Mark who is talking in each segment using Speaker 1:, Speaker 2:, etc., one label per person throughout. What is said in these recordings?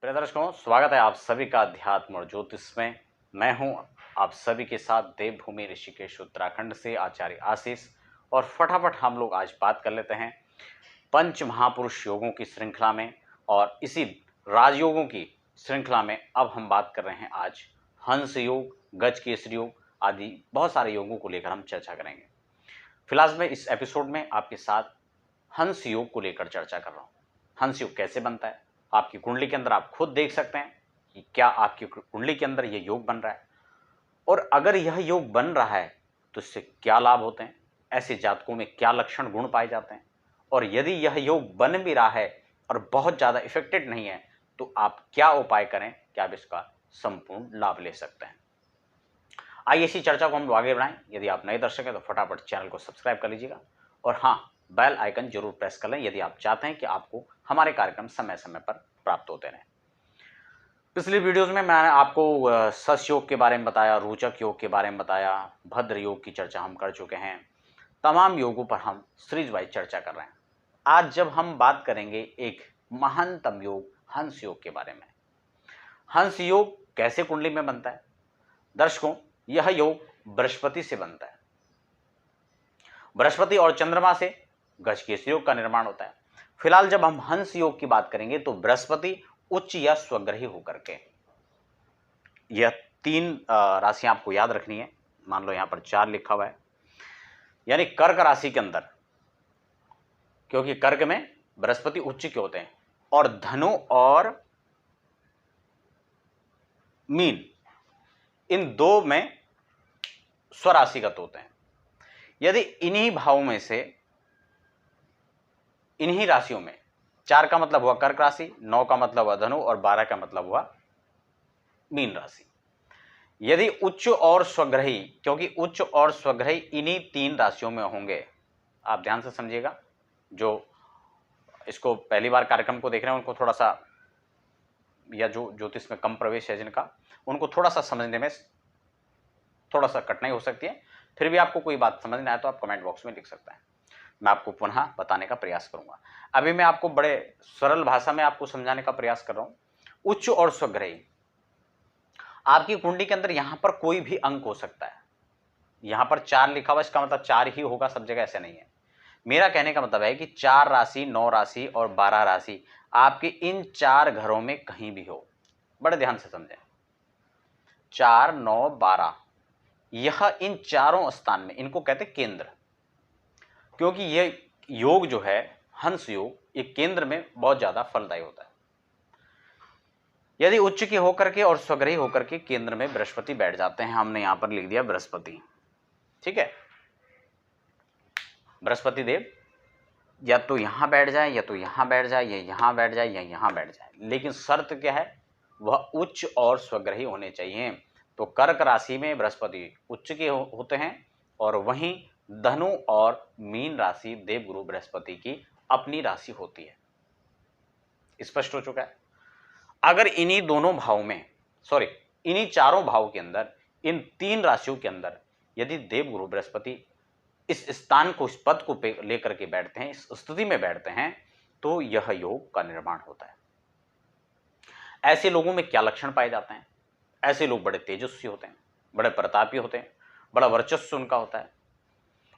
Speaker 1: प्रिय दर्शकों, स्वागत है आप सभी का अध्यात्म और ज्योतिष में। मैं हूं आप सभी के साथ देवभूमि ऋषिकेश उत्तराखंड से आचार्य आशीष। और फटाफट हम लोग आज बात कर लेते हैं पंच महापुरुष योगों की श्रृंखला में, और इसी राजयोगों की श्रृंखला में अब हम बात कर रहे हैं आज हंस योग, गज केसरी योग आदि बहुत सारे योगों को लेकर हम चर्चा करेंगे। फिलहाल मैं इस एपिसोड में आपके साथ हंस योग को लेकर चर्चा कर रहा हूँ। हंस योग कैसे बनता है, आपकी कुंडली के अंदर आप खुद देख सकते हैं कि क्या आपकी कुंडली के अंदर यह योग बन रहा है, और अगर यह योग बन रहा है तो इससे क्या लाभ होते हैं, ऐसे जातकों में क्या लक्षण गुण पाए जाते हैं, और यदि यह योग बन भी रहा है और बहुत ज़्यादा इफेक्टेड नहीं है तो आप क्या उपाय करें कि आप इसका संपूर्ण लाभ ले सकते हैं। आइए इसी चर्चा को हम आगे बढ़ाएं। यदि आप नए दर्शक हैं तो फटाफट चैनल को सब्सक्राइब कर लीजिएगा, और हाँ, बेल आइकन जरूर प्रेस कर लें यदि आप चाहते हैं कि आपको हमारे कार्यक्रम समय समय पर प्राप्त होते रहें। पिछली वीडियोस में मैंने आपको सस योग के बारे में बताया, रोचक योग के बारे में बताया, भद्र योग की चर्चा हम कर चुके हैं। तमाम योगों पर हम सीरीज वाइज चर्चा कर रहे हैं। आज जब हम बात करेंगे एक महानतम योग हंस योग के बारे में। हंस योग कैसे कुंडली में बनता है? दर्शकों, यह योग बृहस्पति से बनता है। बृहस्पति और चंद्रमा से गजकेसरी योग का निर्माण होता है। फिलहाल जब हम हंस योग की बात करेंगे तो बृहस्पति उच्च या स्वग्रही होकर के, यह तीन राशियां आपको याद रखनी है। मान लो यहां पर 4 लिखा हुआ है, यानी कर्क राशि के अंदर, क्योंकि कर्क में बृहस्पति उच्च के होते हैं, और धनु और मीन इन दो में स्वराशिगत होते हैं। यदि इन्हीं भावों में से, इन्हीं राशियों में, 4 का मतलब हुआ कर्क राशि, 9 का मतलब हुआ धनु, और 12 का मतलब हुआ मीन राशि, यदि उच्च और स्वग्रही, क्योंकि उच्च और स्वग्रही इन्हीं 3 राशियों में होंगे। आप ध्यान से समझिएगा, जो इसको पहली बार कार्यक्रम को देख रहे हैं उनको थोड़ा सा, या जो ज्योतिष में कम प्रवेश है जिनका, उनको थोड़ा सा समझने में थोड़ा सा कठिनाई हो सकती है। फिर भी आपको कोई बात समझ नहीं आए तो आप कमेंट बॉक्स में लिख सकते हैं, मैं आपको पुनः बताने का प्रयास करूंगा। अभी मैं आपको बड़े सरल भाषा में आपको समझाने का प्रयास कर रहा हूं। उच्च और स्वग्रही, आपकी कुंडली के अंदर यहां पर कोई भी अंक हो सकता है। यहां पर 4 लिखा हुआ, इसका मतलब 4 ही होगा सब जगह, ऐसे नहीं है। मेरा कहने का मतलब है कि 4 राशि, 9 राशि और 12 राशि आपके इन 4 घरों में कहीं भी हो। बड़े ध्यान से समझें, 4, 9, 12, यह इन चारों स्थान में, इनको कहते केंद्र, क्योंकि यह योग जो है हंस योग, ये केंद्र में बहुत ज्यादा फलदायी होता है। यदि उच्च के होकर के और स्वग्रही होकर के केंद्र में बृहस्पति बैठ जाते हैं, हमने यहां पर लिख दिया बृहस्पति, ठीक है। बृहस्पति देव या तो यहां बैठ जाए, या तो यहां बैठ जाए, या यहां बैठ जाए, या यहां बैठ जाए, लेकिन शर्त क्या है, वह उच्च और स्वग्रही होने चाहिए। तो कर्क राशि में बृहस्पति उच्च के होते हैं, और वहीं धनु और मीन राशि देवगुरु बृहस्पति की अपनी राशि होती है। स्पष्ट हो चुका है। अगर इन्हीं दोनों भावों में, सॉरी, इन्हीं चारों भावों के अंदर, इन 3 राशियों के अंदर यदि देवगुरु बृहस्पति इस स्थान को, इस पद को लेकर के बैठते हैं, इस स्थिति में बैठते हैं, तो यह योग का निर्माण होता है। ऐसे लोगों में क्या लक्षण पाए जाते हैं? ऐसे लोग बड़े तेजस्वी होते हैं, बड़े प्रतापी होते हैं, बड़ा वर्चस्व उनका होता है,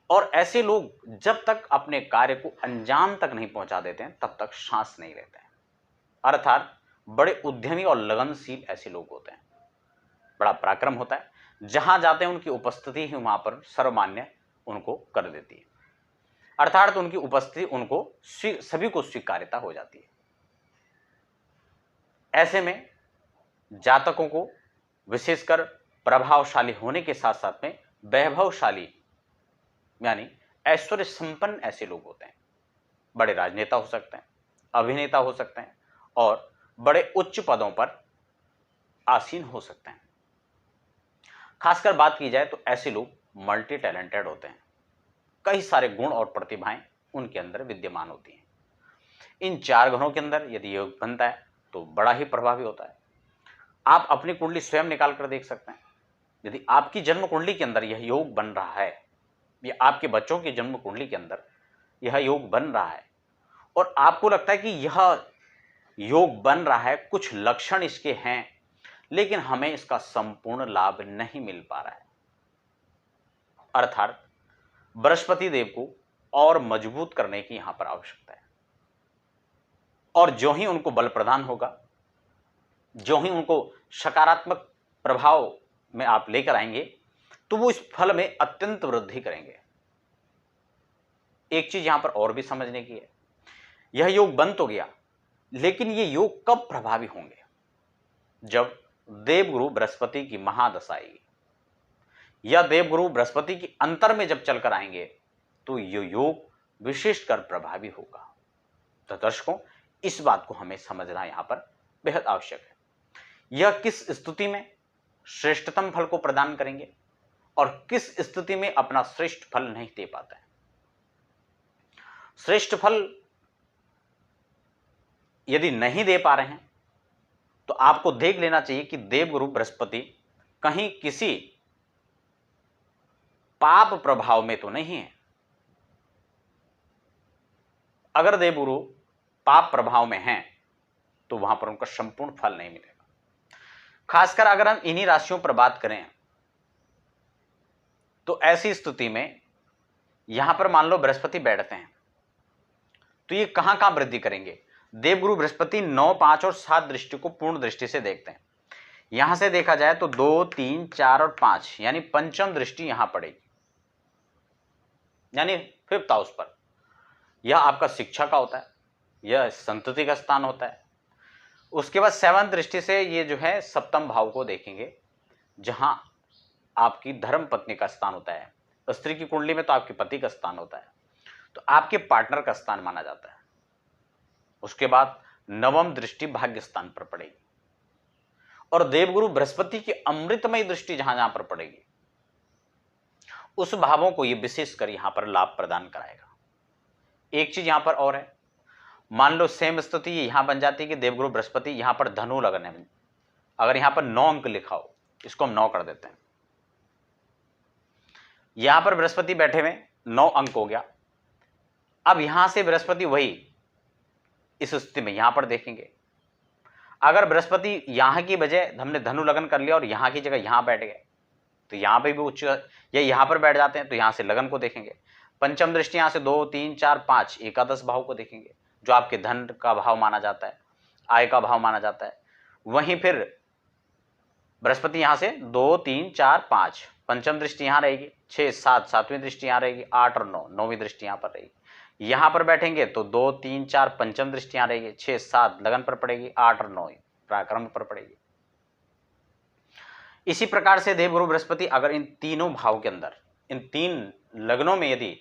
Speaker 1: और ऐसे लोग जब तक अपने कार्य को अंजाम तक नहीं पहुंचा देते हैं तब तक सांस नहीं लेते हैं। अर्थात बड़े उद्यमी और लगनशील ऐसे लोग होते हैं। बड़ा पराक्रम होता है, जहां जाते हैं उनकी उपस्थिति ही वहां पर सर्वमान्य उनको कर देती है। अर्थात उनकी उपस्थिति उनको सभी को स्वीकार्यता हो जाती है। ऐसे में जातकों को विशेषकर प्रभावशाली होने के साथ साथ में वैभवशाली, यानी ऐश्वर्य संपन्न ऐसे लोग होते हैं। बड़े राजनेता हो सकते हैं, अभिनेता हो सकते हैं, और बड़े उच्च पदों पर आसीन हो सकते हैं। खासकर बात की जाए तो ऐसे लोग मल्टी टैलेंटेड होते हैं, कई सारे गुण और प्रतिभाएं उनके अंदर विद्यमान होती हैं। इन 4 घरों के अंदर यदि योग बनता है तो बड़ा ही प्रभावी होता है। आप अपनी कुंडली स्वयं निकाल कर देख सकते हैं। यदि आपकी जन्म कुंडली के अंदर यह योग बन रहा है, या आपके बच्चों की जन्म कुंडली के अंदर यह योग बन रहा है, और आपको लगता है कि यह योग बन रहा है, कुछ लक्षण इसके हैं, लेकिन हमें इसका संपूर्ण लाभ नहीं मिल पा रहा है। अर्थात बृहस्पति देव को और मजबूत करने की यहां पर आवश्यकता है। और जो ही उनको बल प्रदान होगा, जो ही उनको सकारात्मक प्रभाव में आप लेकर आएंगे, तो वो इस फल में अत्यंत वृद्धि करेंगे। एक चीज यहां पर और भी समझने की है, यह योग बन तो गया, लेकिन ये योग कब प्रभावी होंगे? जब देवगुरु बृहस्पति की महादशा आएगी या देवगुरु बृहस्पति की अंतर में जब चलकर आएंगे, तो ये योग विशेषकर प्रभावी होगा। तो दर्शकों, इस बात को हमें समझना यहां पर बेहद आवश्यक है। यह किस स्थिति में श्रेष्ठतम फल को प्रदान करेंगे और किस स्थिति में अपना श्रेष्ठ फल नहीं दे पाता है। श्रेष्ठ फल यदि नहीं दे पा रहे हैं, तो आपको देख लेना चाहिए कि देवगुरु बृहस्पति कहीं किसी पाप प्रभाव में तो नहीं है। अगर देवगुरु पाप प्रभाव में हैं, तो वहां पर उनका संपूर्ण फल नहीं मिलेगा। खासकर अगर हम इन्हीं राशियों पर बात करें, तो ऐसी स्थिति में यहां पर मान लो बृहस्पति बैठते हैं, तो ये कहां कहां वृद्धि करेंगे? देवगुरु बृहस्पति 9, 5 और 7 दृष्टि को पूर्ण दृष्टि से देखते हैं। यहां से देखा जाए तो 2, 3, 4 और 5 यानी पंचम दृष्टि यहां पड़ेगी, यानी 5th हाउस पर। यह आपका शिक्षा का होता है, यह संतति का स्थान होता है। उसके बाद 7th दृष्टि से ये जो है 7म भाव को देखेंगे, जहां आपकी धर्म पत्नी का स्थान होता है। स्त्री की कुंडली में तो आपके पति का स्थान होता है, तो आपके पार्टनर का स्थान माना जाता है। उसके बाद 9वीं दृष्टि भाग्य स्थान पर पड़ेगी और देवगुरु बृहस्पति की अमृतमय दृष्टि जहां जहां पर पड़ेगी, उस भावों को ये विशेषकर यहां पर लाभ प्रदान कराएगा। एक चीज यहां पर और है, मान लो सेम स्थिति यहां बन जाती है कि देवगुरु बृहस्पति यहां पर धनु लगन है। अगर यहां पर 9 अंक लिखा हो, इसको हम 9 कर देते हैं। यहां पर बृहस्पति बैठे हुए 9 अंक हो गया। अब यहां से बृहस्पति वही इस स्थिति में यहां पर देखेंगे। अगर बृहस्पति यहां की बजाय हमने धनु लगन कर लिया और यहां की जगह यहां बैठ गए, तो यहां पे भी उच्च, या यहां पर बैठ जाते हैं तो यहां से लगन को देखेंगे। पंचम दृष्टि यहां से 2, 3, 4, 5 एकादश भाव को देखेंगे, जो आपके धन का भाव माना जाता है, आय का भाव माना जाता है। वहीं फिर बृहस्पति यहां से 2, 3, 4, 5 पंचम दृष्टि यहां रहेगी, 6, 7 सातवीं दृष्टि यहां रहेगी, 8 और 9 नौवीं दृष्टि यहां पर रहेगी। यहां पर बैठेंगे तो 2, 3, 4 पंचम दृष्टि यहां रहेगी, 6, 7 लगन पर पड़ेगी, 8 और 9 पराक्रम पर पड़ेगी। इसी प्रकार से देवगुरु बृहस्पति अगर इन तीनों भाव के अंदर, इन 3 लग्नों में यदि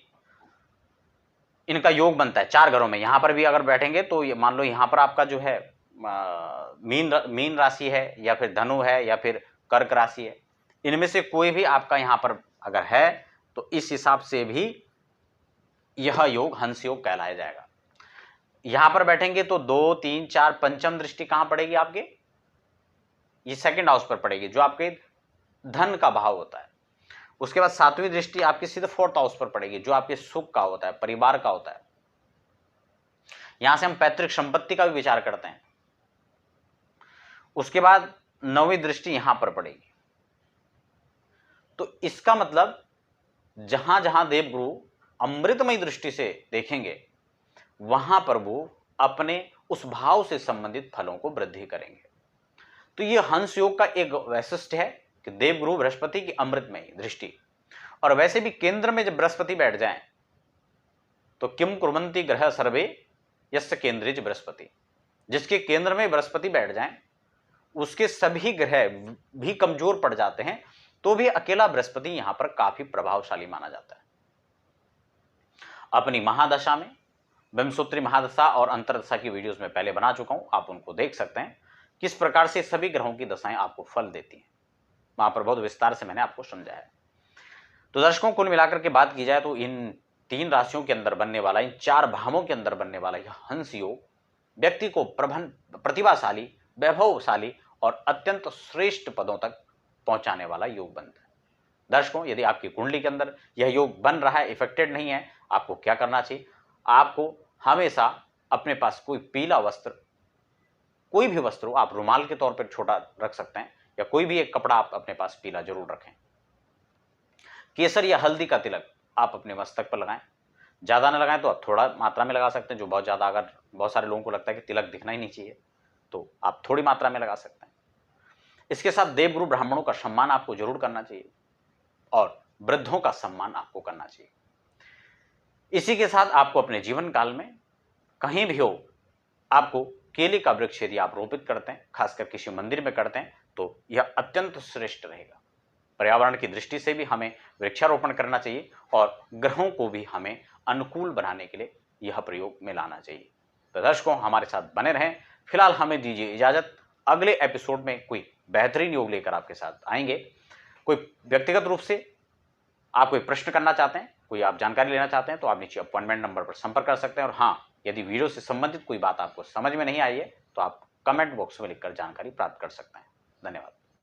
Speaker 1: इनका योग बनता है 4 घरों में, यहां पर भी अगर बैठेंगे तो मान लो यहां पर आपका जो है मीन राशि है या फिर धनु है या फिर कर्क राशि है, इनमें से कोई भी आपका यहां पर अगर है, तो इस हिसाब से भी यह योग हंस योग कहलाया जाएगा। यहां पर बैठेंगे तो 2, 3, 4 पंचम दृष्टि कहां पड़ेगी आपके? ये 2nd हाउस पर पड़ेगी, जो आपके धन का भाव होता है। उसके बाद 7वीं दृष्टि आपके सीधे 4th हाउस पर पड़ेगी, जो आपके सुख का होता है, परिवार का होता है। यहां से हम पैतृक संपत्ति का भी विचार करते हैं। उसके बाद 9वीं दृष्टि यहां पर पड़ेगी। तो इसका मतलब जहां जहां देवगुरु अमृतमय दृष्टि से देखेंगे, वहां पर वो अपने उस भाव से संबंधित फलों को वृद्धि करेंगे। तो यह हंस योग का एक वैशिष्ट है कि देवगुरु बृहस्पति की अमृतमय दृष्टि। और वैसे भी केंद्र में जब बृहस्पति बैठ जाएं, तो किम कुर्वन्ति ग्रह सर्वे यस्य केंद्रिज बृहस्पति, जिसके केंद्र में बृहस्पति बैठ जाएं, उसके सभी ग्रह भी कमजोर पड़ जाते हैं, तो भी अकेला बृहस्पति यहां पर काफी प्रभावशाली माना जाता है। अपनी महादशा में ब्रह्मसूत्री महादशा और अंतरदशा की वीडियोस में पहले बना चुका हूं, आप उनको देख सकते हैं, किस प्रकार से सभी ग्रहों की दशाएं आपको फल देती हैं। वहां पर बहुत विस्तार से मैंने आपको समझाया है। तो दर्शकों, कुल मिलाकर के बात की जाए तो इन 3 राशियों के अंदर बनने वाला, इन 4 भावों के अंदर बनने वाला यह हंस योग व्यक्ति को प्रतिभाशाली, वैभवशाली और अत्यंत श्रेष्ठ पदों तक पहुंचाने वाला योग बनता है। दर्शकों, यदि आपकी कुंडली के अंदर यह योग बन रहा है, इफेक्टेड नहीं है, आपको क्या करना चाहिए? आपको हमेशा अपने पास कोई पीला वस्त्र कोई भी वस्त्र हो, आप रुमाल के तौर पर छोटा रख सकते हैं या कोई भी एक कपड़ा आप अपने पास पीला जरूर रखें। केसर या हल्दी का तिलक आप अपने मस्तक पर लगाएं। ज़्यादा ना लगाएं तो आप थोड़ा मात्रा में लगा सकते हैं, जो बहुत ज़्यादा, अगर बहुत सारे लोगों को लगता है कि तिलक दिखना ही नहीं चाहिए तो आप थोड़ी मात्रा में लगा सकते हैं। इसके साथ देवगुरु ब्राह्मणों का सम्मान आपको जरूर करना चाहिए और वृद्धों का सम्मान आपको करना चाहिए। इसी के साथ आपको अपने जीवन काल में कहीं भी हो, आपको केले का वृक्ष यदि आप रोपित करते हैं, खासकर किसी मंदिर में करते हैं, तो यह अत्यंत श्रेष्ठ रहेगा। पर्यावरण की दृष्टि से भी हमें वृक्षारोपण करना चाहिए और ग्रहों को भी हमें अनुकूल बनाने के लिए यह प्रयोग में लाना चाहिए। तो दर्शकों, हमारे साथ बने रहें। फिलहाल हमें दीजिए इजाजत। अगले एपिसोड में कोई बेहतरीन योग लेकर आपके साथ आएंगे। कोई व्यक्तिगत रूप से आप कोई प्रश्न करना चाहते हैं, कोई आप जानकारी लेना चाहते हैं, तो आप नीचे अपॉइंटमेंट नंबर पर संपर्क कर सकते हैं। और हाँ, यदि वीडियो से संबंधित कोई बात आपको समझ में नहीं आई है तो आप कमेंट बॉक्स में लिखकर जानकारी प्राप्त कर सकते हैं। धन्यवाद।